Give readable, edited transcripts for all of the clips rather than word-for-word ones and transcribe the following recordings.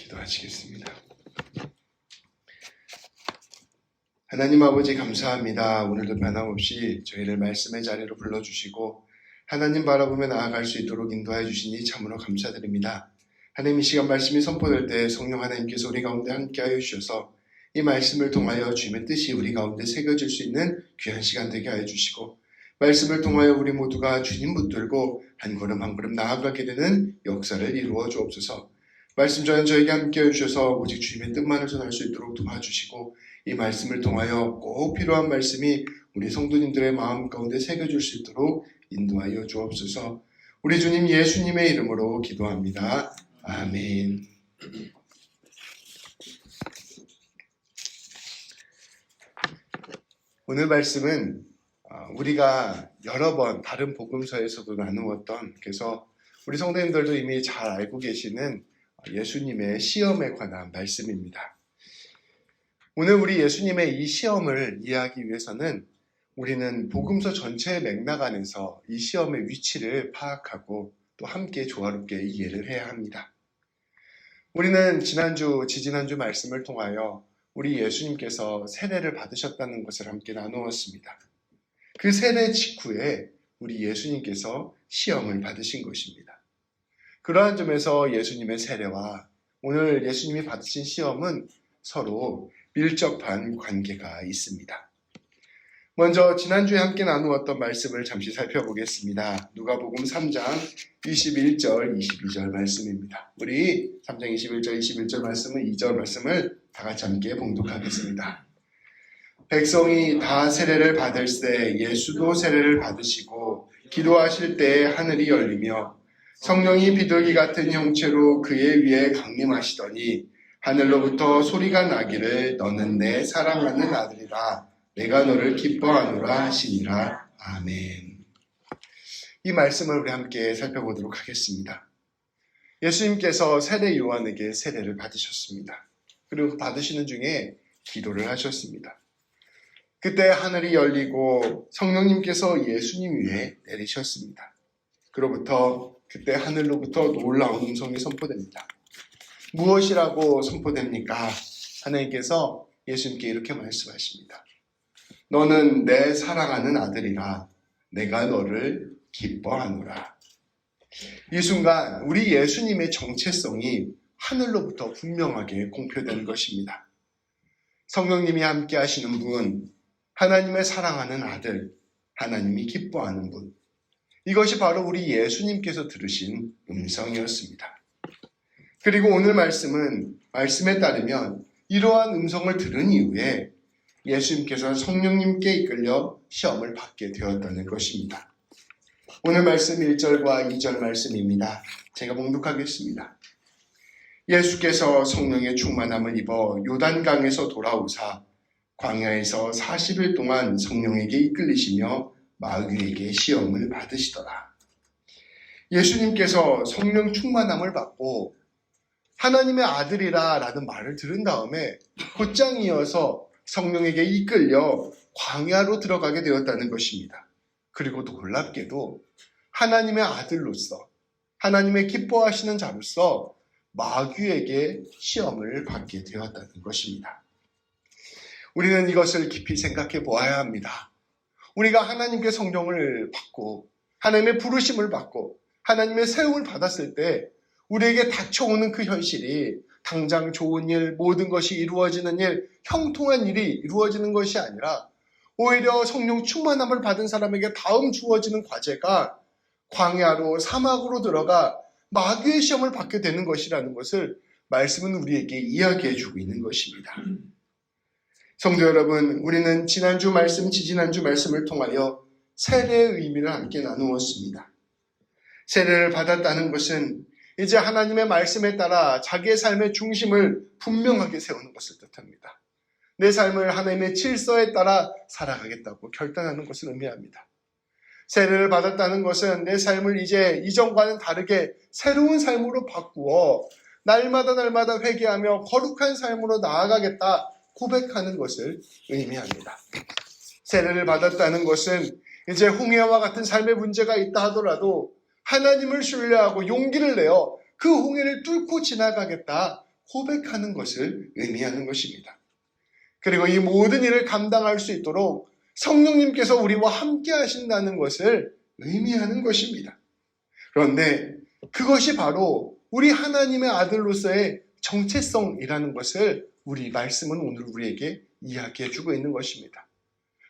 기도하시겠습니다. 하나님 아버지 감사합니다. 오늘도 변함없이 저희를 말씀의 자리로 불러주시고 하나님 바라보며 나아갈 수 있도록 인도하여 주시니 참으로 감사드립니다. 하나님 이 시간 말씀이 선포될 때 성령 하나님께서 우리 가운데 함께하여 주셔서 이 말씀을 통하여 주님의 뜻이 우리 가운데 새겨질 수 있는 귀한 시간 되게 하여 주시고 말씀을 통하여 우리 모두가 주님 붙들고 한 걸음 한 걸음 나아가게 되는 역사를 이루어 주옵소서. 말씀 전에 저에게 함께해 주셔서 오직 주님의 뜻만을 전할 수 있도록 도와주시고 이 말씀을 통하여 꼭 필요한 말씀이 우리 성도님들의 마음 가운데 새겨질 수 있도록 인도하여 주옵소서. 우리 주님 예수님의 이름으로 기도합니다. 아멘. 오늘 말씀은 우리가 여러 번 다른 복음서에서도 나누었던, 그래서 우리 성도님들도 이미 잘 알고 계시는 예수님의 시험에 관한 말씀입니다. 오늘 우리 예수님의 이 시험을 이해하기 위해서는 우리는 복음서 전체의 맥락 안에서 이 시험의 위치를 파악하고 또 함께 조화롭게 이해를 해야 합니다. 우리는 지지난주 말씀을 통하여 우리 예수님께서 세례를 받으셨다는 것을 함께 나누었습니다. 그 세례 직후에 우리 예수님께서 시험을 받으신 것입니다. 그러한 점에서 예수님의 세례와 오늘 예수님이 받으신 시험은 서로 밀접한 관계가 있습니다. 먼저 지난주에 함께 나누었던 말씀을 잠시 살펴보겠습니다. 누가복음 3장 21절, 22절 말씀입니다. 우리 3장 21절, 21절 말씀은 2절 말씀을 다 같이 함께 봉독하겠습니다. 백성이 다 세례를 받을새 예수도 세례를 받으시고 기도하실 때 하늘이 열리며 성령이 비둘기 같은 형체로 그의 위에 강림하시더니 하늘로부터 소리가 나기를 너는 내 사랑하는 아들이라 내가 너를 기뻐하노라 하시니라. 아멘. 이 말씀을 우리 함께 살펴보도록 하겠습니다. 예수님께서 세례 요한에게 세례를 받으셨습니다. 그리고 받으시는 중에 기도를 하셨습니다. 그때 하늘이 열리고 성령님께서 예수님 위에 내리셨습니다. 그로부터 그때 하늘로부터 놀라운 음성이 선포됩니다. 무엇이라고 선포됩니까? 하나님께서 예수님께 이렇게 말씀하십니다. 너는 내 사랑하는 아들이라 내가 너를 기뻐하노라. 이 순간 우리 예수님의 정체성이 하늘로부터 분명하게 공표된 것입니다. 성령님이 함께 하시는 분, 하나님의 사랑하는 아들, 하나님이 기뻐하는 분, 이것이 바로 우리 예수님께서 들으신 음성이었습니다. 그리고 오늘 말씀에 따르면 이러한 음성을 들은 이후에 예수님께서 성령님께 이끌려 시험을 받게 되었다는 것입니다. 오늘 말씀 1절과 2절 말씀입니다. 제가 봉독하겠습니다. 예수께서 성령의 충만함을 입어 요단강에서 돌아오사 광야에서 40일 동안 성령에게 이끌리시며 마귀에게 시험을 받으시더라. 예수님께서 성령 충만함을 받고 하나님의 아들이라 라는 말을 들은 다음에 곧장 이어서 성령에게 이끌려 광야로 들어가게 되었다는 것입니다. 그리고 또 놀랍게도 하나님의 아들로서 하나님의 기뻐하시는 자로서 마귀에게 시험을 받게 되었다는 것입니다. 우리는 이것을 깊이 생각해 보아야 합니다. 우리가 하나님께 성령을 받고 하나님의 부르심을 받고 하나님의 세움을 받았을 때 우리에게 닥쳐오는 그 현실이 당장 좋은 일, 모든 것이 이루어지는 일, 형통한 일이 이루어지는 것이 아니라 오히려 성령 충만함을 받은 사람에게 다음 주어지는 과제가 광야로 사막으로 들어가 마귀의 시험을 받게 되는 것이라는 것을 말씀은 우리에게 이야기해 주고 있는 것입니다. 성도 여러분, 우리는 지난주 말씀, 지지난주 말씀을 통하여 세례의 의미를 함께 나누었습니다. 세례를 받았다는 것은 이제 하나님의 말씀에 따라 자기의 삶의 중심을 분명하게 세우는 것을 뜻합니다. 내 삶을 하나님의 질서에 따라 살아가겠다고 결단하는 것을 의미합니다. 세례를 받았다는 것은 내 삶을 이제 이전과는 다르게 새로운 삶으로 바꾸어 날마다 회개하며 거룩한 삶으로 나아가겠다 고백하는 것을 의미합니다. 세례를 받았다는 것은 이제 홍해와 같은 삶의 문제가 있다 하더라도 하나님을 신뢰하고 용기를 내어 그 홍해를 뚫고 지나가겠다 고백하는 것을 의미하는 것입니다. 그리고 이 모든 일을 감당할 수 있도록 성령님께서 우리와 함께 하신다는 것을 의미하는 것입니다. 그런데 그것이 바로 우리 하나님의 아들로서의 정체성이라는 것을 우리 말씀은 오늘 우리에게 이야기해 주고 있는 것입니다.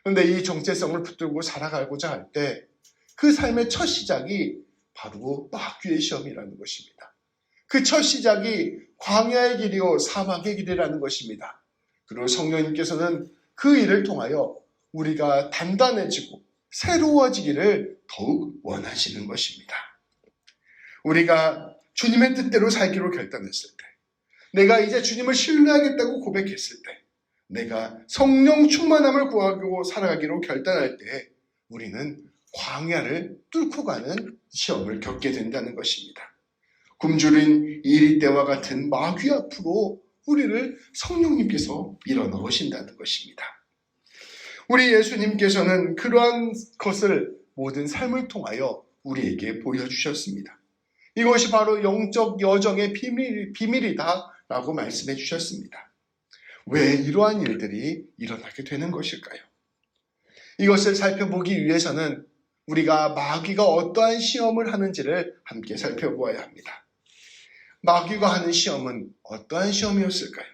그런데 이 정체성을 붙들고 살아가고자 할 때 그 삶의 첫 시작이 바로 마귀의 시험이라는 것입니다. 그 첫 시작이 광야의 길이요 사막의 길이라는 것입니다. 그리고 성령님께서는 그 일을 통하여 우리가 단단해지고 새로워지기를 더욱 원하시는 것입니다. 우리가 주님의 뜻대로 살기로 결단했을 때, 내가 이제 주님을 신뢰하겠다고 고백했을 때, 내가 성령 충만함을 구하고 살아가기로 결단할 때 우리는 광야를 뚫고 가는 시험을 겪게 된다는 것입니다. 굶주린 이리 때와 같은 마귀 앞으로 우리를 성령님께서 밀어넣으신다는 것입니다. 우리 예수님께서는 그러한 것을 모든 삶을 통하여 우리에게 보여주셨습니다. 이것이 바로 영적 여정의 비밀이다라고 말씀해 주셨습니다. 왜 이러한 일들이 일어나게 되는 것일까요? 이것을 살펴보기 위해서는 우리가 마귀가 어떠한 시험을 하는지를 함께 살펴보아야 합니다. 마귀가 하는 시험은 어떠한 시험이었을까요?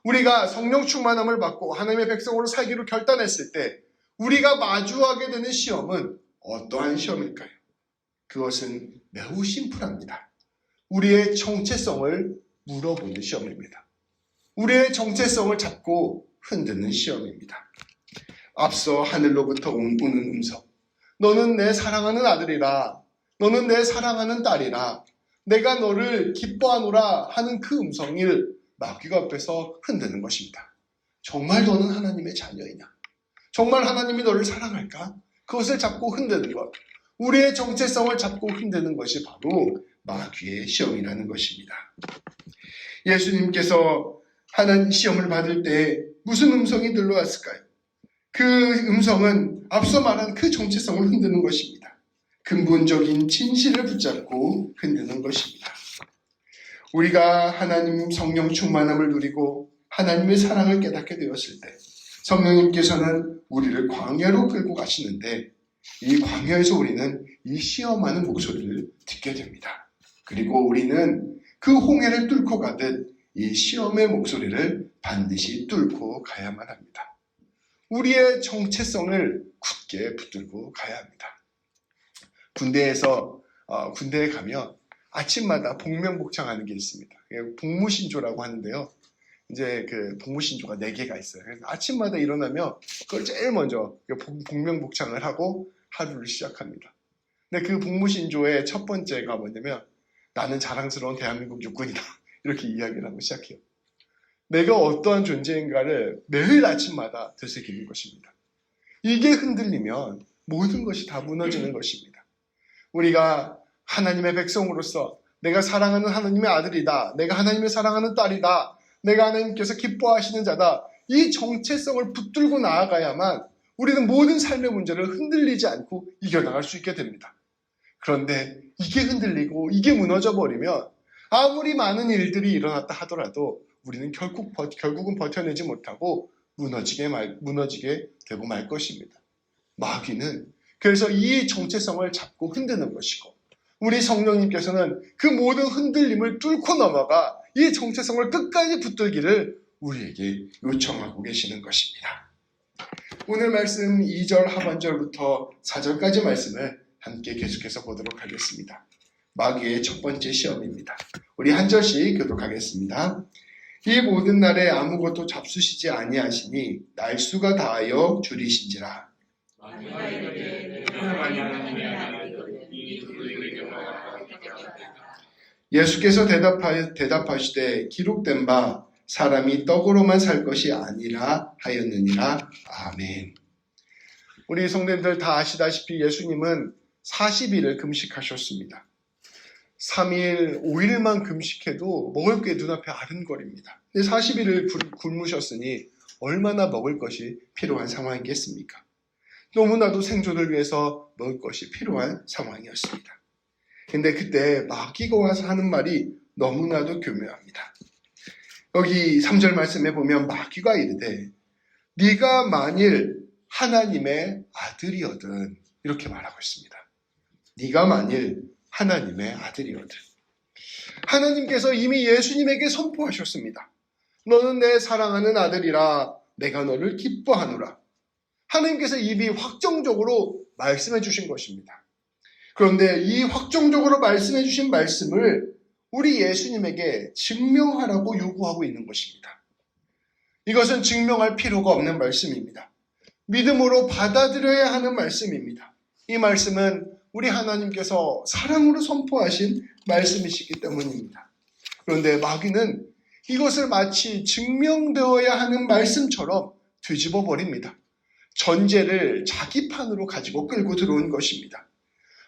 우리가 성령 충만함을 받고 하나님의 백성으로 살기로 결단했을 때 우리가 마주하게 되는 시험은 어떠한 시험일까요? 그것은 매우 심플합니다. 우리의 정체성을 물어보는 시험입니다. 우리의 정체성을 잡고 흔드는 시험입니다. 앞서 하늘로부터 오는 음성, 너는 내 사랑하는 아들이라, 너는 내 사랑하는 딸이라, 내가 너를 기뻐하노라 하는 그 음성을 마귀가 앞에서 흔드는 것입니다. 정말 너는 하나님의 자녀이냐? 정말 하나님이 너를 사랑할까? 그것을 잡고 흔드는 것, 우리의 정체성을 잡고 흔드는 것이 바로 마귀의 시험이라는 것입니다. 예수님께서 하나님 시험을 받을 때 무슨 음성이 들려왔을까요? 그 음성은 앞서 말한 그 정체성을 흔드는 것입니다. 근본적인 진실을 붙잡고 흔드는 것입니다. 우리가 하나님 성령 충만함을 누리고 하나님의 사랑을 깨닫게 되었을 때 성령님께서는 우리를 광야로 끌고 가시는데 이 광야에서 우리는 이 시험하는 목소리를 듣게 됩니다. 그리고 우리는 그 홍해를 뚫고 가듯 이 시험의 목소리를 반드시 뚫고 가야만 합니다. 우리의 정체성을 굳게 붙들고 가야 합니다. 군대에 가면 아침마다 복명복창하는 게 있습니다. 복무신조라고 하는데요. 이제 그 복무신조가 4개가 있어요. 그래서 아침마다 일어나면 그걸 제일 먼저 복명복창을 하고 하루를 시작합니다. 근데 그 복무신조의 첫 번째가 뭐냐면 나는 자랑스러운 대한민국 육군이다. 이렇게 이야기를 하고 시작해요. 내가 어떠한 존재인가를 매일 아침마다 되새기는 것입니다. 이게 흔들리면 모든 것이 다 무너지는 것입니다. 우리가 하나님의 백성으로서 내가 사랑하는 하나님의 아들이다. 내가 하나님의 사랑하는 딸이다. 내가 하나님께서 기뻐하시는 자다. 이 정체성을 붙들고 나아가야만 우리는 모든 삶의 문제를 흔들리지 않고 이겨나갈 수 있게 됩니다. 그런데 이게 흔들리고 이게 무너져 버리면 아무리 많은 일들이 일어났다 하더라도 우리는 결국은 버텨내지 못하고 무너지게 되고 말 것입니다. 마귀는 그래서 이 정체성을 잡고 흔드는 것이고 우리 성령님께서는 그 모든 흔들림을 뚫고 넘어가 이 정체성을 끝까지 붙들기를 우리에게 요청하고 계시는 것입니다. 오늘 말씀 2절 하반절부터 4절까지 말씀을 함께 계속해서 보도록 하겠습니다. 마귀의 첫 번째 시험입니다. 우리 한 절씩 교독하겠습니다. 이 모든 날에 아무것도 잡수시지 아니하시니 날수가 다하여 줄이신지라. 예수께서 대답하시되 기록된 바 사람이 떡으로만 살 것이 아니라 하였느니라. 아멘. 우리 성도님들 다 아시다시피 예수님은 40일을 금식하셨습니다. 3일, 5일만 금식해도 먹을 게 눈앞에 아른거립니다. 40일을 굶으셨으니 얼마나 먹을 것이 필요한 상황이겠습니까? 너무나도 생존을 위해서 먹을 것이 필요한 상황이었습니다. 근데 그때 마귀가 와서 하는 말이 너무나도 교묘합니다. 여기 3절 말씀에 보면 마귀가 이르되 네가 만일 하나님의 아들이거든 이렇게 말하고 있습니다. 네가 만일 하나님의 아들이거든. 하나님께서 이미 예수님에게 선포하셨습니다. 너는 내 사랑하는 아들이라 내가 너를 기뻐하노라. 하나님께서 이미 확정적으로 말씀해 주신 것입니다. 그런데 이 확정적으로 말씀해 주신 말씀을 우리 예수님에게 증명하라고 요구하고 있는 것입니다. 이것은 증명할 필요가 없는 말씀입니다. 믿음으로 받아들여야 하는 말씀입니다. 이 말씀은 우리 하나님께서 사랑으로 선포하신 말씀이시기 때문입니다. 그런데 마귀는 이것을 마치 증명되어야 하는 말씀처럼 뒤집어 버립니다. 전제를 자기 판으로 가지고 끌고 들어온 것입니다.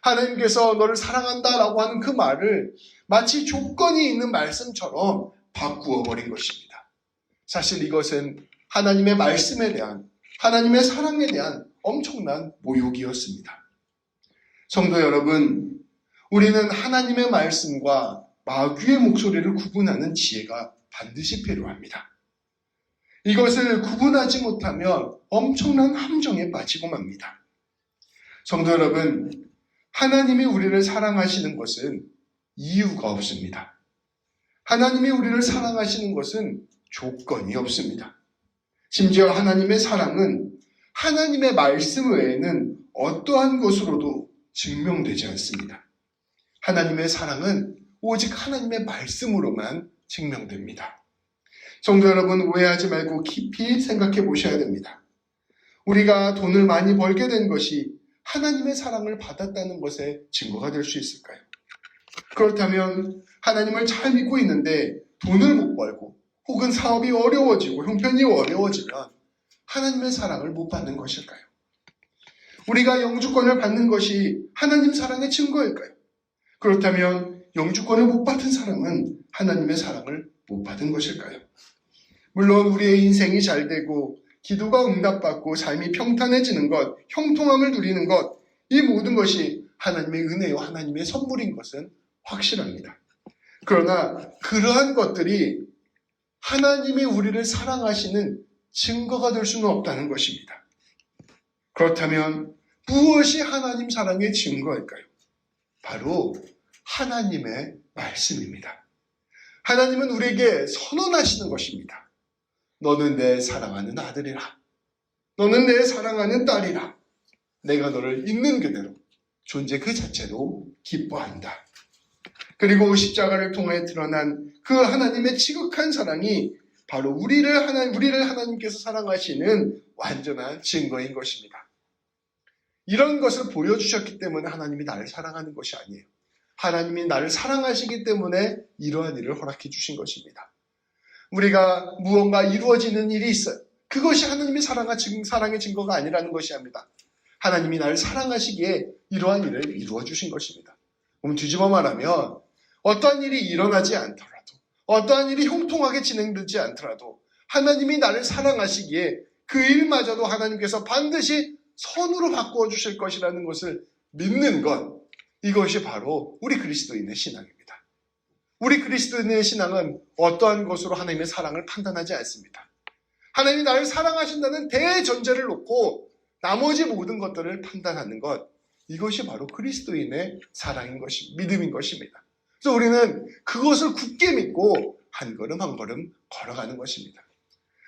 하나님께서 너를 사랑한다라고 하는 그 말을 마치 조건이 있는 말씀처럼 바꾸어 버린 것입니다. 사실 이것은 하나님의 말씀에 대한, 하나님의 사랑에 대한 엄청난 모욕이었습니다. 성도 여러분, 우리는 하나님의 말씀과 마귀의 목소리를 구분하는 지혜가 반드시 필요합니다. 이것을 구분하지 못하면 엄청난 함정에 빠지고 맙니다. 성도 여러분, 하나님이 우리를 사랑하시는 것은 이유가 없습니다. 하나님이 우리를 사랑하시는 것은 조건이 없습니다. 심지어 하나님의 사랑은 하나님의 말씀 외에는 어떠한 것으로도 증명되지 않습니다. 하나님의 사랑은 오직 하나님의 말씀으로만 증명됩니다. 성도 여러분, 오해하지 말고 깊이 생각해 보셔야 됩니다. 우리가 돈을 많이 벌게 된 것이 하나님의 사랑을 받았다는 것에 증거가 될 수 있을까요? 그렇다면 하나님을 잘 믿고 있는데 돈을 못 벌고 혹은 사업이 어려워지고 형편이 어려워지면 하나님의 사랑을 못 받는 것일까요? 우리가 영주권을 받는 것이 하나님 사랑의 증거일까요? 그렇다면 영주권을 못 받은 사람은 하나님의 사랑을 못 받은 것일까요? 물론 우리의 인생이 잘 되고 기도가 응답받고 삶이 평탄해지는 것, 형통함을 누리는 것, 이 모든 것이 하나님의 은혜요 하나님의 선물인 것은 확실합니다. 그러나 그러한 것들이 하나님이 우리를 사랑하시는 증거가 될 수는 없다는 것입니다. 그렇다면 무엇이 하나님 사랑의 증거일까요? 바로 하나님의 말씀입니다. 하나님은 우리에게 선언하시는 것입니다. 너는 내 사랑하는 아들이라. 너는 내 사랑하는 딸이라. 내가 너를 있는 그대로 존재 그 자체로 기뻐한다. 그리고 십자가를 통해 드러난 그 하나님의 지극한 사랑이 바로 우리를 하나님께서 사랑하시는 완전한 증거인 것입니다. 이런 것을 보여주셨기 때문에 하나님이 나를 사랑하는 것이 아니에요. 하나님이 나를 사랑하시기 때문에 이러한 일을 허락해 주신 것입니다. 우리가 무언가 이루어지는 일이 있어요. 그것이 하나님의 사랑의 증거가 아니라는 것이 합니다. 하나님이 나를 사랑하시기에 이러한 일을 이루어 주신 것입니다. 그럼 뒤집어 말하면 어떠한 일이 일어나지 않더라도, 어떠한 일이 형통하게 진행되지 않더라도 하나님이 나를 사랑하시기에 그 일마저도 하나님께서 반드시 선으로 바꾸어 주실 것이라는 것을 믿는 것, 이것이 바로 우리 그리스도인의 신앙입니다. 우리 그리스도인의 신앙은 어떠한 것으로 하나님의 사랑을 판단하지 않습니다. 하나님이 나를 사랑하신다는 대전제를 놓고 나머지 모든 것들을 판단하는 것, 이것이 바로 그리스도인의 사랑인 것입니다. 믿음인 것입니다. 그래서 우리는 그것을 굳게 믿고 한 걸음 한 걸음 걸어가는 것입니다.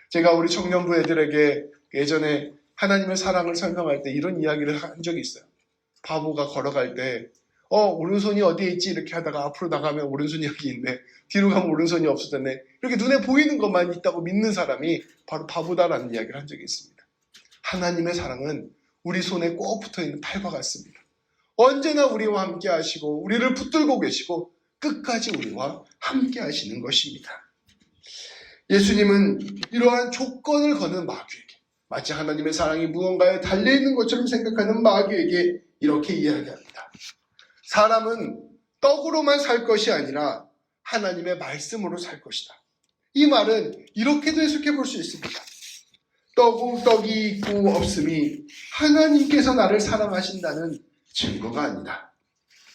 제가 우리 청년부 애들에게 예전에 하나님의 사랑을 설명할 때 이런 이야기를 한 적이 있어요. 바보가 걸어갈 때 오른손이 어디에 있지? 이렇게 하다가 앞으로 나가면 오른손이 여기 있네. 뒤로 가면 오른손이 없어졌네. 이렇게 눈에 보이는 것만 있다고 믿는 사람이 바로 바보다라는 이야기를 한 적이 있습니다. 하나님의 사랑은 우리 손에 꼭 붙어있는 팔과 같습니다. 언제나 우리와 함께 하시고 우리를 붙들고 계시고 끝까지 우리와 함께 하시는 것입니다. 예수님은 이러한 조건을 거는 마귀에게, 마치 하나님의 사랑이 무언가에 달려있는 것처럼 생각하는 마귀에게 이렇게 이야기합니다. 사람은 떡으로만 살 것이 아니라 하나님의 말씀으로 살 것이다. 이 말은 이렇게도 해석해 볼 수 있습니다. 떡이 있고 없음이 하나님께서 나를 사랑하신다는 증거가 아니다.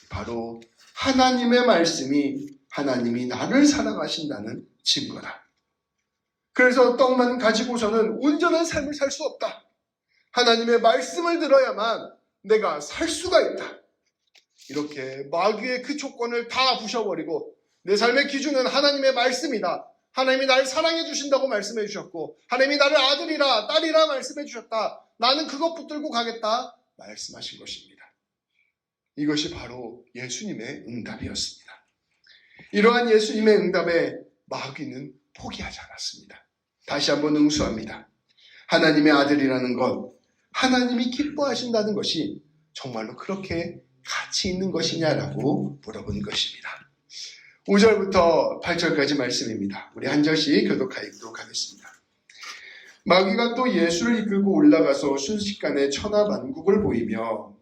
바로 하나님의 말씀이 하나님이 나를 사랑하신다는 증거다. 그래서 떡만 가지고서는 온전한 삶을 살 수 없다. 하나님의 말씀을 들어야만 내가 살 수가 있다. 이렇게 마귀의 그 조건을 다 부셔버리고 내 삶의 기준은 하나님의 말씀이다. 하나님이 나를 사랑해 주신다고 말씀해 주셨고 하나님이 나를 아들이라 딸이라 말씀해 주셨다. 나는 그것 붙들고 가겠다 말씀하신 것입니다. 이것이 바로 예수님의 응답이었습니다. 이러한 예수님의 응답에 마귀는 포기하지 않았습니다. 다시 한번 응수합니다. 하나님의 아들이라는 것, 하나님이 기뻐하신다는 것이 정말로 그렇게 가치 있는 것이냐라고 물어본 것입니다. 5절부터 8절까지 말씀입니다. 우리 한 절씩 교독하도록 하겠습니다. 마귀가 또 예수를 이끌고 올라가서 순식간에 천하만국을 보이며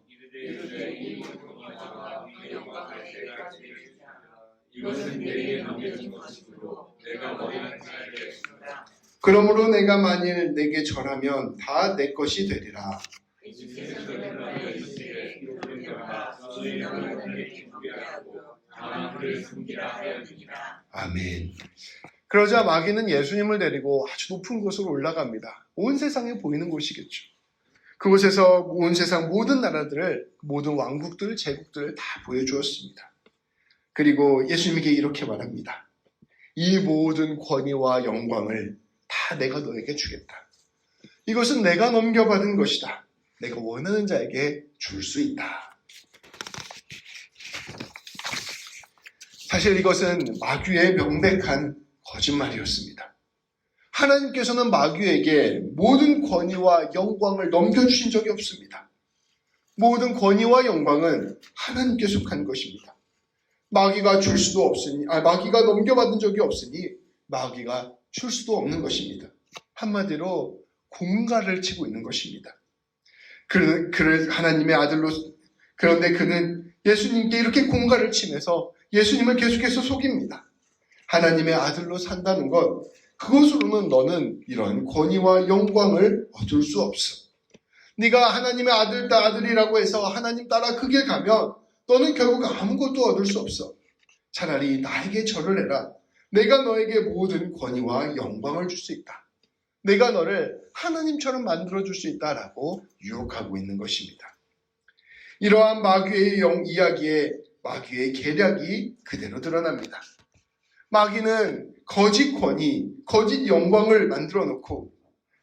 이것은 내게 남겨진 것이므로 내가 원하는 자 알겠습니다. 그러므로 내가 만일 내게 절하면 다 내 것이 되리라. 아멘. 그러자 마귀는 예수님을 데리고 아주 높은 곳으로 올라갑니다. 온 세상에 보이는 곳이겠죠. 그곳에서 온 세상 모든 나라들을, 모든 왕국들, 제국들을 다 보여주었습니다. 그리고 예수님에게 이렇게 말합니다. 이 모든 권위와 영광을 다 내가 너에게 주겠다. 이것은 내가 넘겨받은 것이다. 내가 원하는 자에게 줄 수 있다. 사실 이것은 마귀의 명백한 거짓말이었습니다. 하나님께서는 마귀에게 모든 권위와 영광을 넘겨주신 적이 없습니다. 모든 권위와 영광은 하나님께 속한 것입니다. 마귀가 줄 수도 없으니, 마귀가 넘겨받은 적이 없으니 마귀가 줄 수도 없는 것입니다. 한마디로 공갈을 치고 있는 것입니다. 그를 하나님의 아들로, 그런데 그는 예수님께 이렇게 공갈을 치면서 예수님을 계속해서 속입니다. 하나님의 아들로 산다는 것, 그것으로는 너는 이런 권위와 영광을 얻을 수 없어. 네가 하나님의 아들이라고 해서 하나님 따라 그 길 가면 너는 결국 아무것도 얻을 수 없어. 차라리 나에게 절을 해라. 내가 너에게 모든 권위와 영광을 줄 수 있다. 내가 너를 하나님처럼 만들어줄 수 있다라고 유혹하고 있는 것입니다. 이러한 마귀의 이야기에 마귀의 계략이 그대로 드러납니다. 마귀는 거짓 권위, 거짓 영광을 만들어 놓고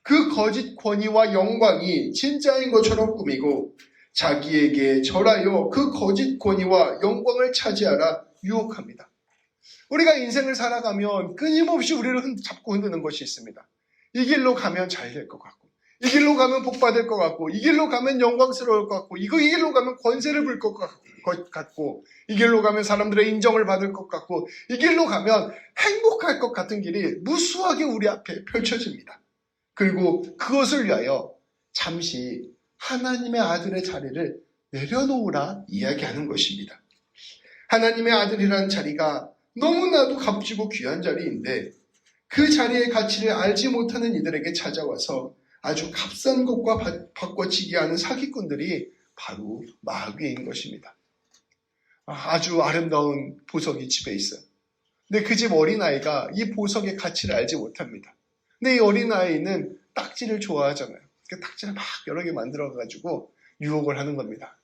그 거짓 권위와 영광이 진짜인 것처럼 꾸미고 자기에게 절하여 그 거짓 권위와 영광을 차지하라 유혹합니다. 우리가 인생을 살아가면 끊임없이 우리를 잡고 흔드는 것이 있습니다. 이 길로 가면 잘 될 것 같고, 이 길로 가면 복 받을 것 같고, 이 길로 가면 영광스러울 것 같고, 이 길로 가면 권세를 부릴 것 같고, 이 길로 가면 사람들의 인정을 받을 것 같고, 이 길로 가면 행복할 것 같은 길이 무수하게 우리 앞에 펼쳐집니다. 그리고 그것을 위하여 잠시 하나님의 아들의 자리를 내려놓으라 이야기하는 것입니다. 하나님의 아들이라는 자리가 너무나도 값지고 귀한 자리인데 그 자리의 가치를 알지 못하는 이들에게 찾아와서 아주 값싼 것과 바꿔치기 하는 사기꾼들이 바로 마귀인 것입니다. 아주 아름다운 보석이 집에 있어요. 근데 그 집 어린아이가 이 보석의 가치를 알지 못합니다. 근데 이 어린아이는 딱지를 좋아하잖아요. 그 딱지를 막 여러 개 만들어가지고 유혹을 하는 겁니다.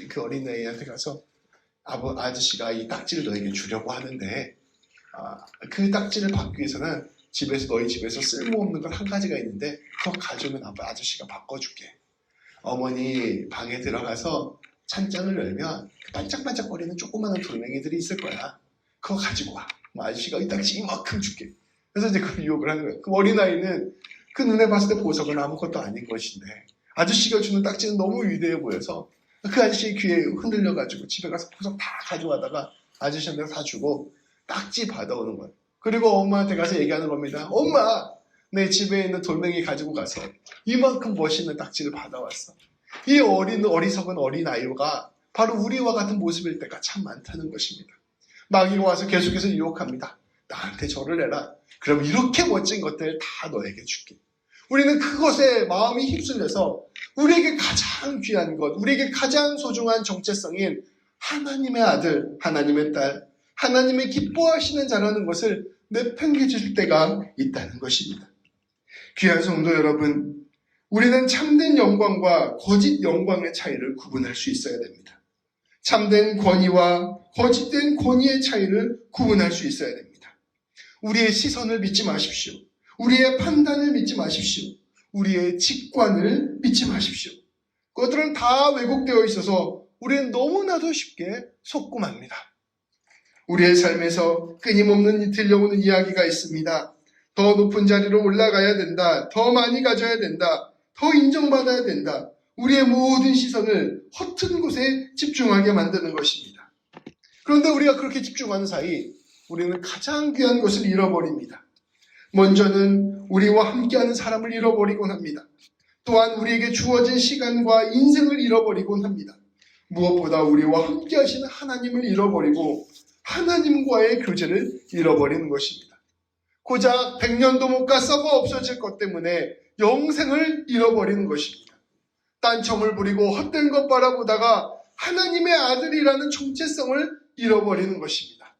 그 어린아이한테 가서 아저씨가 이 딱지를 너에게 주려고 하는데 그 딱지를 받기 위해서는 너희 집에서 쓸모없는 건 한 가지가 있는데 그거 가져오면 아저씨가 바꿔줄게. 어머니 방에 들어가서 찬장을 열면 반짝반짝거리는 조그마한 돌멩이들이 있을 거야. 그거 가지고 와. 아저씨가 이 딱지 이만큼 줄게. 그래서 이제 그 유혹을 하는 거예요. 그 어린아이는 그 눈에 봤을 때 보석은 아무것도 아닌 것인데 아저씨가 주는 딱지는 너무 위대해 보여서 그 아저씨의 귀에 흔들려가지고 집에 가서 보석 다 가져와다가 아저씨한테 사주고 딱지 받아오는 거예요. 그리고 엄마한테 가서 얘기하는 겁니다. 엄마, 내 집에 있는 돌멩이 가지고 가서 이만큼 멋있는 딱지를 받아왔어. 이 어리석은 어린아이가 바로 우리와 같은 모습일 때가 참 많다는 것입니다. 마귀가 와서 계속해서 유혹합니다. 나한테 절을 해라. 그럼 이렇게 멋진 것들 다 너에게 줄게. 우리는 그것에 마음이 휩쓸려서 우리에게 가장 귀한 것, 우리에게 가장 소중한 정체성인 하나님의 아들, 하나님의 딸, 하나님의 기뻐하시는 자라는 것을 내팽개칠 때가 있다는 것입니다. 귀한 성도 여러분, 우리는 참된 영광과 거짓 영광의 차이를 구분할 수 있어야 됩니다. 참된 권위와 거짓된 권위의 차이를 구분할 수 있어야 됩니다. 우리의 시선을 믿지 마십시오. 우리의 판단을 믿지 마십시오. 우리의 직관을 믿지 마십시오. 그것들은 다 왜곡되어 있어서 우리는 너무나도 쉽게 속고 맙니다. 우리의 삶에서 끊임없는 들려오는 이야기가 있습니다. 더 높은 자리로 올라가야 된다. 더 많이 가져야 된다. 더 인정받아야 된다. 우리의 모든 시선을 허튼 곳에 집중하게 만드는 것입니다. 그런데 우리가 그렇게 집중하는 사이 우리는 가장 귀한 것을 잃어버립니다. 먼저는 우리와 함께하는 사람을 잃어버리곤 합니다. 또한 우리에게 주어진 시간과 인생을 잃어버리곤 합니다. 무엇보다 우리와 함께하시는 하나님을 잃어버리고 하나님과의 교제를 잃어버리는 것입니다. 고작 100년도 못 가 썩어 없어질 것 때문에 영생을 잃어버리는 것입니다. 딴청을 부리고 헛된 것 바라보다가 하나님의 아들이라는 정체성을 잃어버리는 것입니다.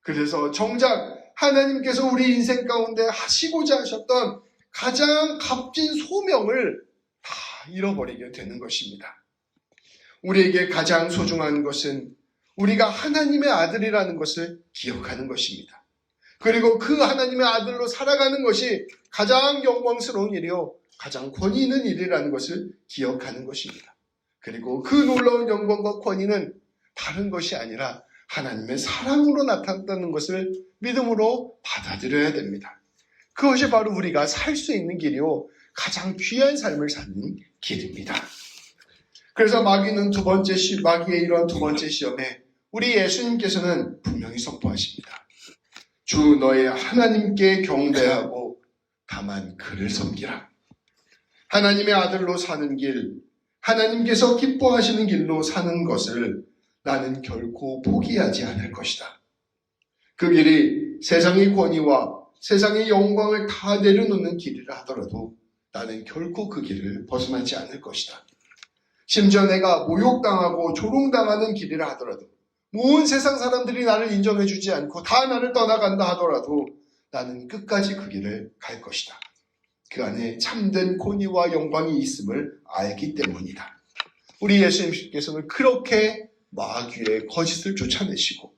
그래서 정작 하나님께서 우리 인생 가운데 하시고자 하셨던 가장 값진 소명을 다 잃어버리게 되는 것입니다. 우리에게 가장 소중한 것은 우리가 하나님의 아들이라는 것을 기억하는 것입니다. 그리고 그 하나님의 아들로 살아가는 것이 가장 영광스러운 일이요, 가장 권위 있는 일이라는 것을 기억하는 것입니다. 그리고 그 놀라운 영광과 권위는 다른 것이 아니라 하나님의 사랑으로 나타났다는 것을 믿음으로 받아들여야 됩니다. 그것이 바로 우리가 살 수 있는 길이요, 가장 귀한 삶을 사는 길입니다. 그래서 마귀의 이런 두 번째 시험에 우리 예수님께서는 분명히 선포하십니다. 주 너의 하나님께 경배하고 다만 그를 섬기라. 하나님의 아들로 사는 길, 하나님께서 기뻐하시는 길로 사는 것을 나는 결코 포기하지 않을 것이다. 그 길이 세상의 권위와 세상의 영광을 다 내려놓는 길이라 하더라도 나는 결코 그 길을 벗어나지 않을 것이다. 심지어 내가 모욕당하고 조롱당하는 길이라 하더라도, 온 세상 사람들이 나를 인정해주지 않고 다 나를 떠나간다 하더라도 나는 끝까지 그 길을 갈 것이다. 그 안에 참된 권위와 영광이 있음을 알기 때문이다. 우리 예수님께서는 그렇게 마귀의 거짓을 쫓아내시고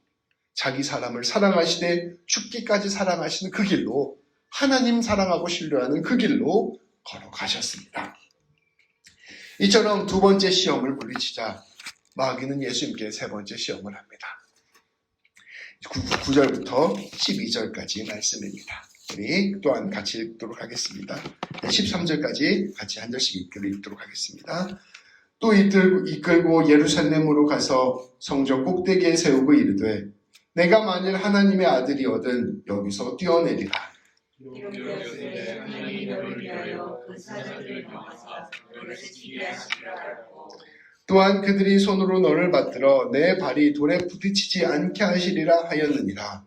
자기 사람을 사랑하시되 죽기까지 사랑하시는 그 길로, 하나님 사랑하고 신뢰하는 그 길로 걸어가셨습니다. 이처럼 두 번째 시험을 물리치자 마귀는 예수님께 세 번째 시험을 합니다. 9절부터 12절까지 말씀입니다. 우리 또한 같이 읽도록 하겠습니다. 13절까지 같이 한 절씩 읽도록 하겠습니다. 또 이끌고 예루살렘으로 가서 성전 꼭대기에 세우고 이르되 내가 만일 하나님의 아들이거든 여기서 뛰어내리라. 또한 그들이 손으로 너를 받들어 내 발이 돌에 부딪히지 않게 하시리라 하였느니라.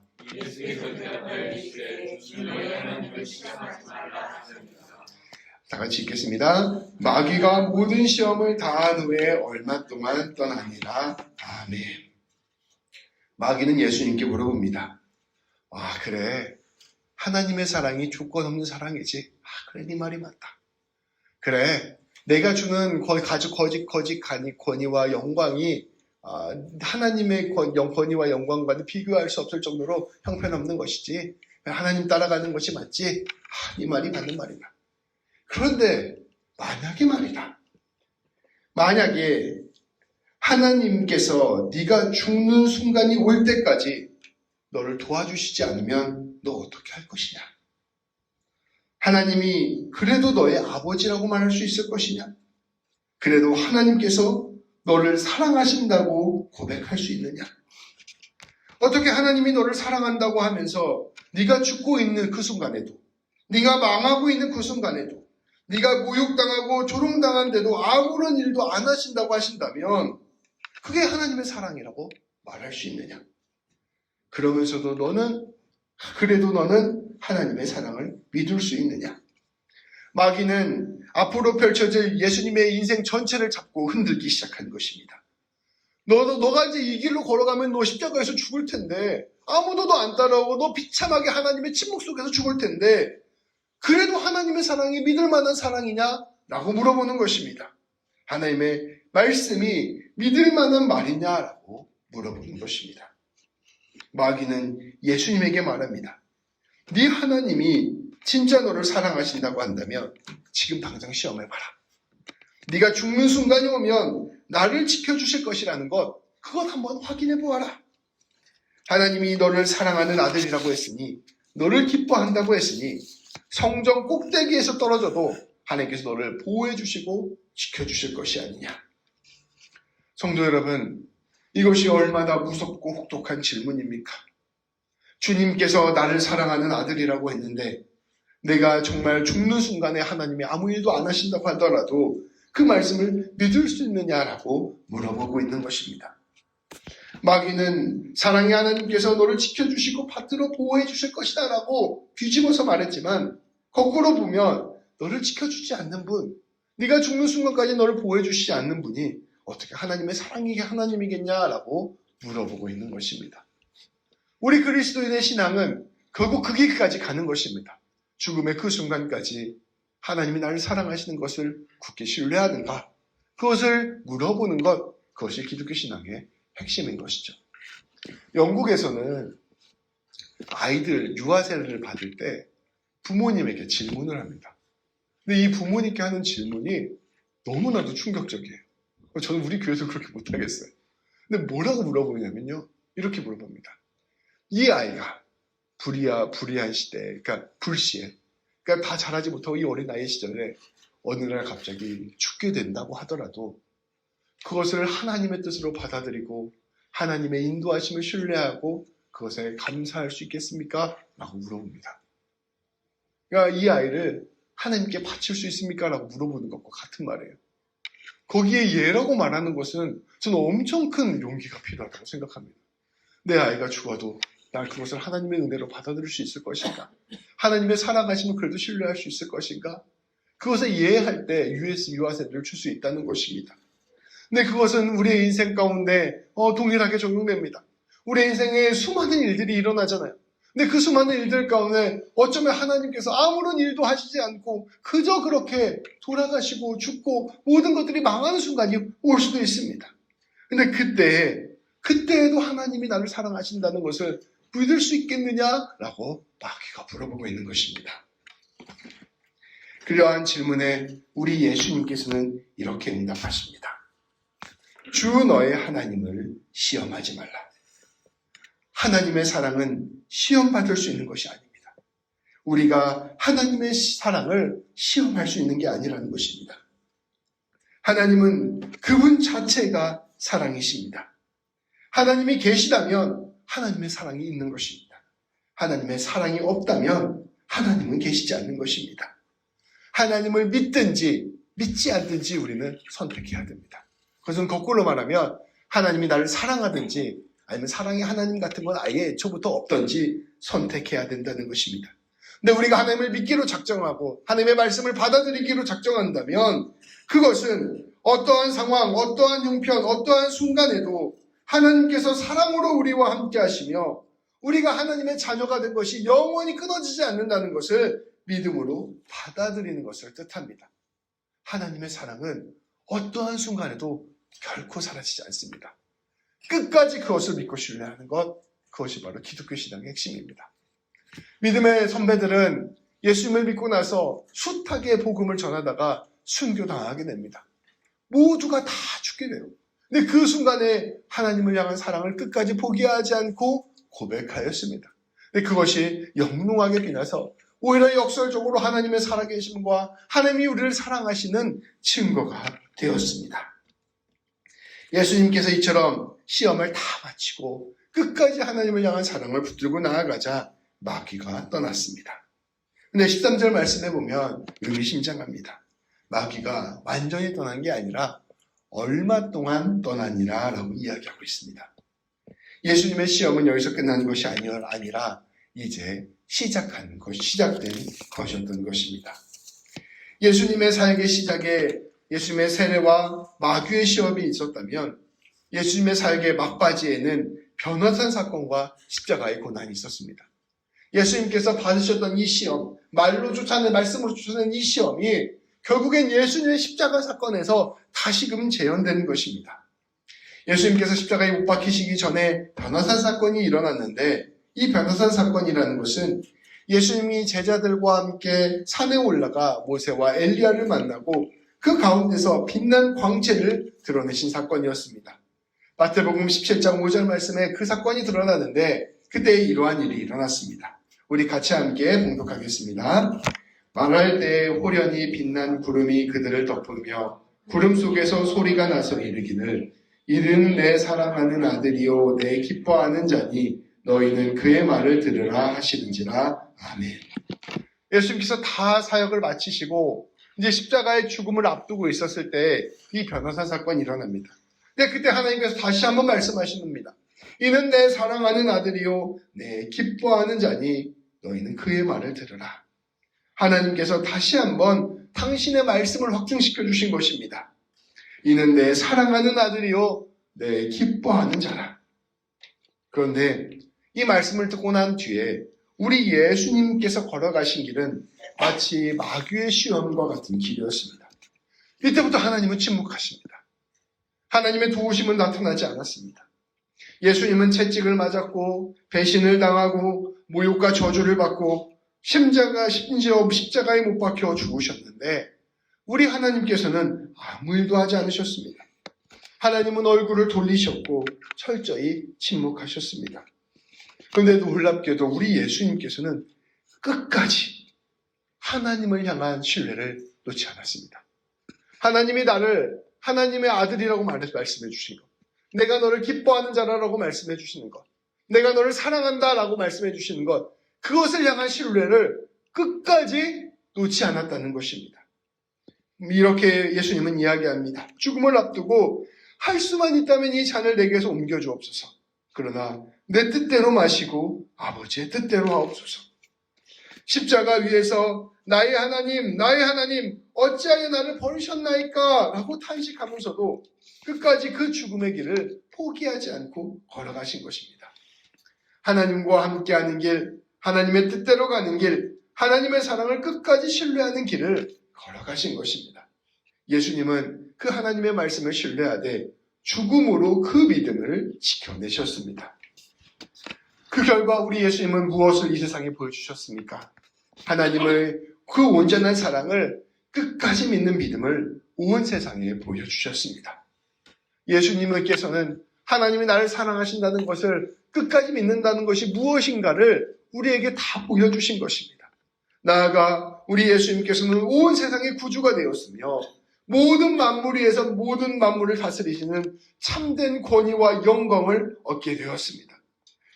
다 같이 읽겠습니다. 마귀가 모든 시험을 다한 후에 얼마 동안 떠나니라. 아멘. 마귀는 예수님께 물어봅니다. 아, 그래. 하나님의 사랑이 조건 없는 사랑이지. 아, 그래. 네 말이 맞다. 그래. 내가 주는 거짓 권위와 영광이 하나님의 권위와 영광과는 비교할 수 없을 정도로 형편없는 것이지. 하나님 따라가는 것이 맞지. 네 말이 맞는 말이다. 그런데 만약에 말이다. 만약에 하나님께서 네가 죽는 순간이 올 때까지 너를 도와주시지 않으면 너 어떻게 할 것이냐? 하나님이 그래도 너의 아버지라고 말할 수 있을 것이냐? 그래도 하나님께서 너를 사랑하신다고 고백할 수 있느냐? 어떻게 하나님이 너를 사랑한다고 하면서 네가 죽고 있는 그 순간에도, 네가 망하고 있는 그 순간에도, 네가 모욕당하고 조롱당한데도 아무런 일도 안 하신다고 하신다면 그게 하나님의 사랑이라고 말할 수 있느냐? 그러면서도 그래도 너는 하나님의 사랑을 믿을 수 있느냐? 마귀는 앞으로 펼쳐질 예수님의 인생 전체를 잡고 흔들기 시작한 것입니다. 너가 이제 이 길로 걸어가면 너 십자가에서 죽을 텐데 아무도 안 따라오고 너 비참하게 하나님의 침묵 속에서 죽을 텐데 그래도 하나님의 사랑이 믿을 만한 사랑이냐? 라고 물어보는 것입니다. 하나님의 말씀이 믿을 만한 말이냐라고 물어보는 것입니다. 마귀는 예수님에게 말합니다. 네 하나님이 진짜 너를 사랑하신다고 한다면 지금 당장 시험해봐라. 네가 죽는 순간이 오면 나를 지켜주실 것이라는 것, 그것 한번 확인해보아라. 하나님이 너를 사랑하는 아들이라고 했으니, 너를 기뻐한다고 했으니 성전 꼭대기에서 떨어져도 하나님께서 너를 보호해 주시고 지켜주실 것이 아니냐. 성도 여러분, 이것이 얼마나 무섭고 혹독한 질문입니까? 주님께서 나를 사랑하는 아들이라고 했는데 내가 정말 죽는 순간에 하나님이 아무 일도 안 하신다고 하더라도 그 말씀을 믿을 수 있느냐라고 물어보고 있는 것입니다. 마귀는 사랑의 하나님께서 너를 지켜주시고 받들어 보호해 주실 것이다 라고 뒤집어서 말했지만 거꾸로 보면 너를 지켜주지 않는 분, 네가 죽는 순간까지 너를 보호해 주시지 않는 분이 어떻게 하나님의 사랑이 하나님이겠냐라고 물어보고 있는 것입니다. 우리 그리스도인의 신앙은 결국 그 길까지 가는 것입니다. 죽음의 그 순간까지 하나님이 나를 사랑하시는 것을 굳게 신뢰하는가? 그것을 물어보는 것, 그것이 기독교 신앙의 핵심인 것이죠. 영국에서는 아이들 유아세례를 받을 때 부모님에게 질문을 합니다. 근데 이 부모님께 하는 질문이 너무나도 충격적이에요. 저는 우리 교회에서 그렇게 못하겠어요. 근데 뭐라고 물어보냐면요. 이렇게 물어봅니다. 이 아이가 불의한 시대, 그러니까 불시에, 그러니까 다 자라지 못하고 이 어린 나이 시절에 어느 날 갑자기 죽게 된다고 하더라도 그것을 하나님의 뜻으로 받아들이고 하나님의 인도하심을 신뢰하고 그것에 감사할 수 있겠습니까? 라고 물어봅니다. 그러니까 이 아이를 하나님께 바칠 수 있습니까? 라고 물어보는 것과 같은 말이에요. 거기에 예라고 말하는 것은 저는 엄청 큰 용기가 필요하다고 생각합니다. 내 아이가 죽어도 난 그것을 하나님의 은혜로 받아들일 수 있을 것인가? 하나님의 사랑하심을 그래도 신뢰할 수 있을 것인가? 그것을 이해할 때 유아세례를 줄 수 있다는 것입니다. 근데 그것은 우리의 인생 가운데 동일하게 적용됩니다. 우리의 인생에 수많은 일들이 일어나잖아요. 근데 그 수많은 일들 가운데 어쩌면 하나님께서 아무런 일도 하시지 않고 그저 그렇게 돌아가시고 죽고 모든 것들이 망하는 순간이 올 수도 있습니다. 근데 그때에도 하나님이 나를 사랑하신다는 것을 믿을 수 있겠느냐라고 마귀가 물어보고 있는 것입니다. 그러한 질문에 우리 예수님께서는 이렇게 응답하십니다. 주 너의 하나님을 시험하지 말라. 하나님의 사랑은 시험받을 수 있는 것이 아닙니다. 우리가 하나님의 사랑을 시험할 수 있는 게 아니라는 것입니다. 하나님은 그분 자체가 사랑이십니다. 하나님이 계시다면 하나님의 사랑이 있는 것입니다. 하나님의 사랑이 없다면 하나님은 계시지 않는 것입니다. 하나님을 믿든지 믿지 않든지 우리는 선택해야 됩니다. 그것은 거꾸로 말하면 하나님이 나를 사랑하든지 아니면 사랑의 하나님 같은 건 아예 애초부터 없던지 선택해야 된다는 것입니다. 근데 우리가 하나님을 믿기로 작정하고 하나님의 말씀을 받아들이기로 작정한다면 그것은 어떠한 상황, 어떠한 형편, 어떠한 순간에도 하나님께서 사랑으로 우리와 함께 하시며 우리가 하나님의 자녀가 된 것이 영원히 끊어지지 않는다는 것을 믿음으로 받아들이는 것을 뜻합니다. 하나님의 사랑은 어떠한 순간에도 결코 사라지지 않습니다. 끝까지 그것을 믿고 신뢰하는 것, 그것이 바로 기독교 신앙의 핵심입니다. 믿음의 선배들은 예수님을 믿고 나서 숱하게 복음을 전하다가 순교당하게 됩니다. 모두가 다 죽게 돼요. 근데 그 순간에 하나님을 향한 사랑을 끝까지 포기하지 않고 고백하였습니다. 근데 그것이 영롱하게 빛나서 오히려 역설적으로 하나님의 살아계심과 하나님이 우리를 사랑하시는 증거가 되었습니다. 예수님께서 이처럼 시험을 다 마치고 끝까지 하나님을 향한 사랑을 붙들고 나아가자 마귀가 떠났습니다. 근데 13절 말씀해 보면 의미심장합니다. 마귀가 완전히 떠난 게 아니라 얼마 동안 떠나니라 라고 이야기하고 있습니다. 예수님의 시험은 여기서 끝나는 것이 아니라 이제 시작된 것이었던 것입니다. 예수님의 사역의 시작에 예수님의 세례와 마귀의 시험이 있었다면 예수님의 사역의 막바지에는 변호사 사건과 십자가의 고난이 있었습니다. 예수님께서 받으셨던 이 시험, 말로조차는 말씀으로조차는 이 시험이 결국엔 예수님의 십자가 사건에서 다시금 재현되는 것입니다. 예수님께서 십자가에 못 박히시기 전에 변호사 사건이 일어났는데 이 변호사 사건이라는 것은 예수님이 제자들과 함께 산에 올라가 모세와 엘리야를 만나고 그 가운데서 빛난 광채를 드러내신 사건이었습니다. 마태복음 17장 5절 말씀에 그 사건이 드러나는데 그때 이러한 일이 일어났습니다. 우리 같이 함께 봉독하겠습니다. 말할 때에 호련히 빛난 구름이 그들을 덮으며 구름 속에서 소리가 나서 이르기를 이는 내 사랑하는 아들이요 내 기뻐하는 자니 너희는 그의 말을 들으라 하시는지라. 아멘. 예수님께서 다 사역을 마치시고 이제 십자가의 죽음을 앞두고 있었을 때 이 변호사 사건이 일어납니다. 근데 그때 하나님께서 다시 한번 말씀하십니다. 이는 내 사랑하는 아들이요 내 기뻐하는 자니 너희는 그의 말을 들으라. 하나님께서 다시 한번 당신의 말씀을 확증시켜 주신 것입니다. 이는 내 사랑하는 아들이요 내 기뻐하는 자라. 그런데 이 말씀을 듣고 난 뒤에 우리 예수님께서 걸어가신 길은 마치 마귀의 시험과 같은 길이었습니다. 이때부터 하나님은 침묵하십니다. 하나님의 도우심은 나타나지 않았습니다. 예수님은 채찍을 맞았고 배신을 당하고 모욕과 저주를 받고 심지어 십자가에 못 박혀 죽으셨는데 우리 하나님께서는 아무 일도 하지 않으셨습니다. 하나님은 얼굴을 돌리셨고 철저히 침묵하셨습니다. 그런데도 놀랍게도 우리 예수님께서는 끝까지 하나님을 향한 신뢰를 놓지 않았습니다. 하나님이 나를 하나님의 아들이라고 말씀해 주신 것, 내가 너를 기뻐하는 자라고 말씀해 주시는 것, 내가 너를 사랑한다라고 말씀해 주시는 것, 그것을 향한 신뢰를 끝까지 놓지 않았다는 것입니다. 이렇게 예수님은 이야기합니다. 죽음을 앞두고 할 수만 있다면 이 잔을 내게서 옮겨주옵소서. 그러나 내 뜻대로 마시고 아버지의 뜻대로 하옵소서. 십자가 위에서 나의 하나님 어찌하여 나를 버리셨나이까 라고 탄식하면서도 끝까지 그 죽음의 길을 포기하지 않고 걸어가신 것입니다. 하나님과 함께하는 길, 하나님의 뜻대로 가는 길, 하나님의 사랑을 끝까지 신뢰하는 길을 걸어가신 것입니다. 예수님은 그 하나님의 말씀을 신뢰하되 죽음으로 그 믿음을 지켜내셨습니다. 그 결과 우리 예수님은 무엇을 이 세상에 보여주셨습니까? 하나님의 그 온전한 사랑을 끝까지 믿는 믿음을 온 세상에 보여주셨습니다. 예수님께서는 하나님이 나를 사랑하신다는 것을 끝까지 믿는다는 것이 무엇인가를 우리에게 다 보여주신 것입니다. 나아가 우리 예수님께서는 온 세상의 구주가 되었으며 모든 만물 위에서 모든 만물을 다스리시는 참된 권위와 영광을 얻게 되었습니다.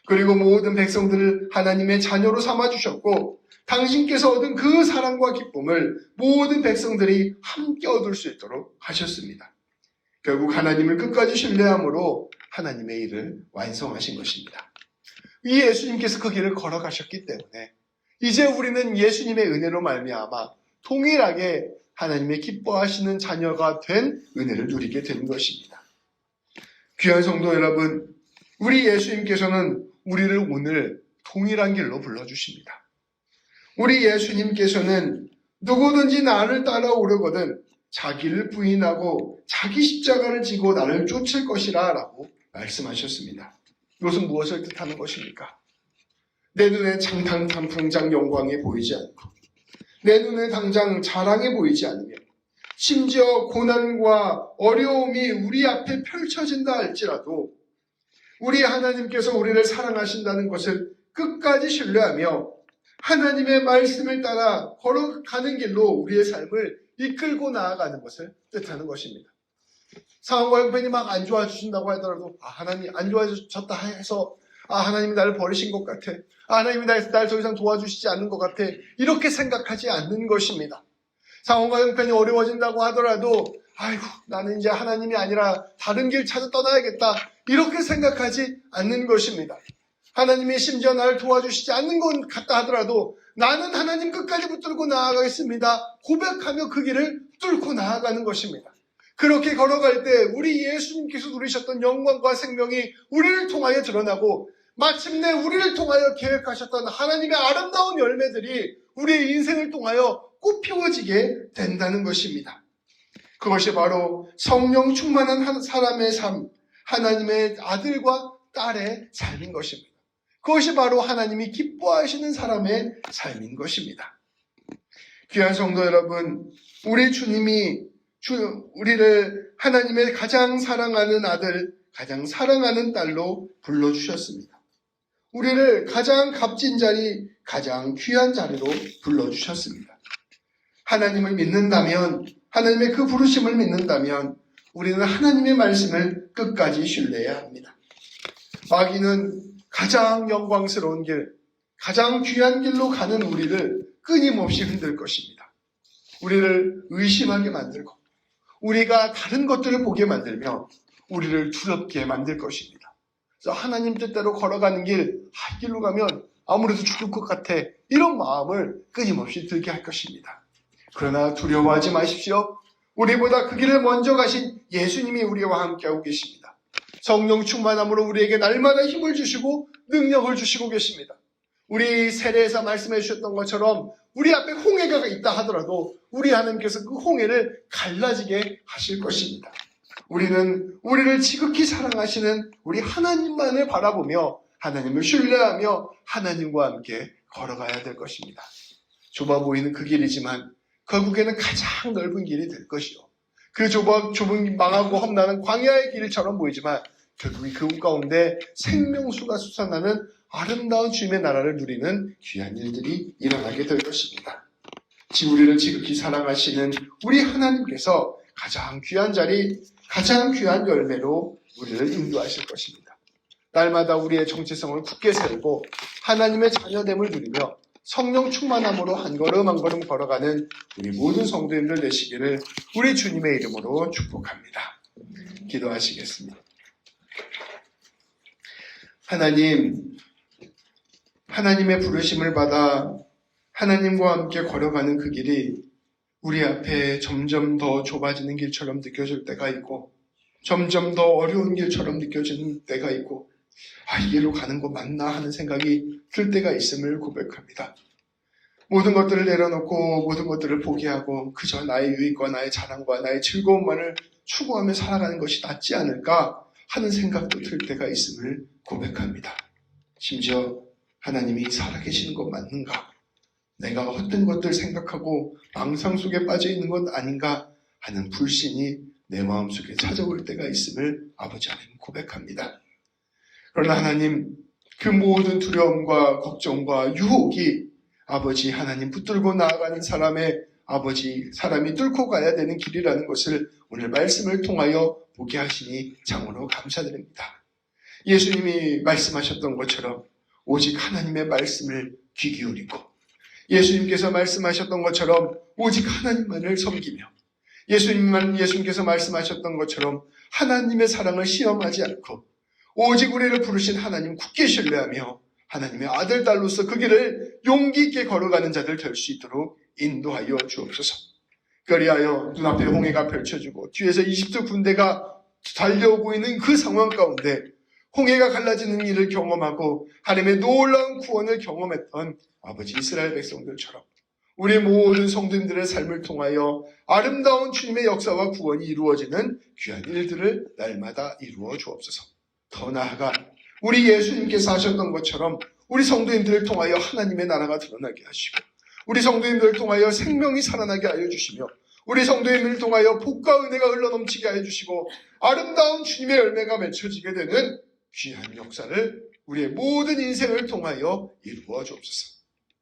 그리고 모든 백성들을 하나님의 자녀로 삼아주셨고 당신께서 얻은 그 사랑과 기쁨을 모든 백성들이 함께 얻을 수 있도록 하셨습니다. 결국 하나님을 끝까지 신뢰함으로 하나님의 일을 완성하신 것입니다. 이 예수님께서 그 길을 걸어가셨기 때문에 이제 우리는 예수님의 은혜로 말미암아 동일하게 하나님의 기뻐하시는 자녀가 된 은혜를 누리게 되는 것입니다. 귀한 성도 여러분, 우리 예수님께서는 우리를 오늘 동일한 길로 불러주십니다. 우리 예수님께서는 누구든지 나를 따라오려거든 자기를 부인하고 자기 십자가를 지고 나를 쫓을 것이라 라고 말씀하셨습니다. 이것은 무엇을 뜻하는 것입니까? 내 눈에 당장 영광이 보이지 않고 내 눈에 당장 자랑이 보이지 않으며 심지어 고난과 어려움이 우리 앞에 펼쳐진다 할지라도 우리 하나님께서 우리를 사랑하신다는 것을 끝까지 신뢰하며 하나님의 말씀을 따라 걸어가는 길로 우리의 삶을 이끌고 나아가는 것을 뜻하는 것입니다. 상황과 형편이 막 안 좋아지신다고 하더라도 하나님 안 좋아졌다 해서 하나님이 나를 버리신 것 같아. 하나님이 날 더 이상 도와주시지 않는 것 같아. 이렇게 생각하지 않는 것입니다. 상황과 형편이 어려워진다고 하더라도 나는 이제 하나님이 아니라 다른 길 찾아 떠나야겠다. 이렇게 생각하지 않는 것입니다. 하나님이 심지어 나를 도와주시지 않는 것 같다 하더라도 나는 하나님 끝까지 붙들고 나아가겠습니다. 고백하며 그 길을 뚫고 나아가는 것입니다. 그렇게 걸어갈 때 우리 예수님께서 누리셨던 영광과 생명이 우리를 통하여 드러나고 마침내 우리를 통하여 계획하셨던 하나님의 아름다운 열매들이 우리의 인생을 통하여 꽃피워지게 된다는 것입니다. 그것이 바로 성령 충만한 한 사람의 삶, 하나님의 아들과 딸의 삶인 것입니다. 그것이 바로 하나님이 기뻐하시는 사람의 삶인 것입니다. 귀한 성도 여러분, 우리 주님이 우리를 하나님의 가장 사랑하는 아들, 가장 사랑하는 딸로 불러주셨습니다. 우리를 가장 값진 자리, 가장 귀한 자리로 불러주셨습니다. 하나님을 믿는다면, 하나님의 그 부르심을 믿는다면 우리는 하나님의 말씀을 끝까지 신뢰해야 합니다. 마귀는 가장 영광스러운 길, 가장 귀한 길로 가는 우리를 끊임없이 흔들 것입니다. 우리를 의심하게 만들고 우리가 다른 것들을 보게 만들며 우리를 두렵게 만들 것입니다. 그래서 하나님 뜻대로 걸어가는 길, 이 길로 가면 아무래도 죽을 것 같아, 이런 마음을 끊임없이 들게 할 것입니다. 그러나 두려워하지 마십시오. 우리보다 그 길을 먼저 가신 예수님이 우리와 함께하고 계십니다. 성령 충만함으로 우리에게 날마다 힘을 주시고 능력을 주시고 계십니다. 우리 세례에서 말씀해 주셨던 것처럼 우리 앞에 홍해가 있다 하더라도 우리 하나님께서 그 홍해를 갈라지게 하실 것입니다. 우리는 우리를 지극히 사랑하시는 우리 하나님만을 바라보며 하나님을 신뢰하며 하나님과 함께 걸어가야 될 것입니다. 좁아 보이는 그 길이지만 결국에는 가장 넓은 길이 될 것이요. 그 좁은 망하고 험난한 광야의 길처럼 보이지만 결국 그 가운데 생명수가 솟아나는 아름다운 주님의 나라를 누리는 귀한 일들이 일어나게 될 것입니다. 우리를 지극히 사랑하시는 우리 하나님께서 가장 귀한 자리, 가장 귀한 열매로 우리를 인도하실 것입니다. 날마다 우리의 정체성을 굳게 세우고 하나님의 자녀됨을 누리며 성령 충만함으로 한 걸음 한 걸음 걸어가는 우리 모든 성도님들 되시기를 우리 주님의 이름으로 축복합니다. 기도하시겠습니다. 하나님의 부르심을 받아 하나님과 함께 걸어가는 그 길이 우리 앞에 점점 더 좁아지는 길처럼 느껴질 때가 있고 점점 더 어려운 길처럼 느껴지는 때가 있고 이 길로 가는 거 맞나 하는 생각이 들 때가 있음을 고백합니다. 모든 것들을 내려놓고 모든 것들을 포기하고 그저 나의 유익과 나의 자랑과 나의 즐거움만을 추구하며 살아가는 것이 낫지 않을까 하는 생각도 들 때가 있음을 고백합니다. 심지어 하나님이 살아계시는 것 맞는가? 내가 헛된 것들 생각하고 망상 속에 빠져 있는 것 아닌가 하는 불신이 내 마음속에 찾아올 때가 있음을 아버지 하나님 고백합니다. 그러나 하나님, 그 모든 두려움과 걱정과 유혹이 아버지 하나님 붙들고 나아가는 사람이 뚫고 가야 되는 길이라는 것을 오늘 말씀을 통하여 보게 하시니 참으로 감사드립니다. 예수님이 말씀하셨던 것처럼 오직 하나님의 말씀을 귀 기울이고 예수님께서 말씀하셨던 것처럼 오직 하나님만을 섬기며 예수님께서 말씀하셨던 것처럼 하나님의 사랑을 시험하지 않고 오직 우리를 부르신 하나님 굳게 신뢰하며 하나님의 아들, 딸로서 그 길을 용기 있게 걸어가는 자들 될 수 있도록 인도하여 주옵소서. 그리하여 눈앞에 홍해가 펼쳐지고 뒤에서 이집트 군대가 달려오고 있는 그 상황 가운데 홍해가 갈라지는 일을 경험하고 하나님의 놀라운 구원을 경험했던 아버지 이스라엘 백성들처럼 우리 모든 성도님들의 삶을 통하여 아름다운 주님의 역사와 구원이 이루어지는 귀한 일들을 날마다 이루어 주옵소서. 더 나아가 우리 예수님께서 하셨던 것처럼 우리 성도님들을 통하여 하나님의 나라가 드러나게 하시고 우리 성도님들을 통하여 생명이 살아나게 하여 주시며 우리 성도님들을 통하여 복과 은혜가 흘러넘치게 하여 주시고 아름다운 주님의 열매가 맺혀지게 되는 귀한 역사를 우리의 모든 인생을 통하여 이루어 주옵소서.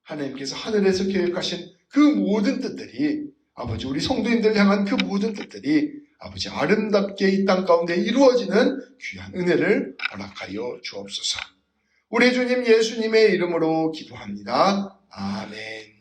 하나님께서 하늘에서 계획하신 그 모든 뜻들이 아버지 우리 성도님들 향한 그 모든 뜻들이 아버지 아름답게 이 땅 가운데 이루어지는 귀한 은혜를 허락하여 주옵소서. 우리 주님 예수님의 이름으로 기도합니다. 아멘.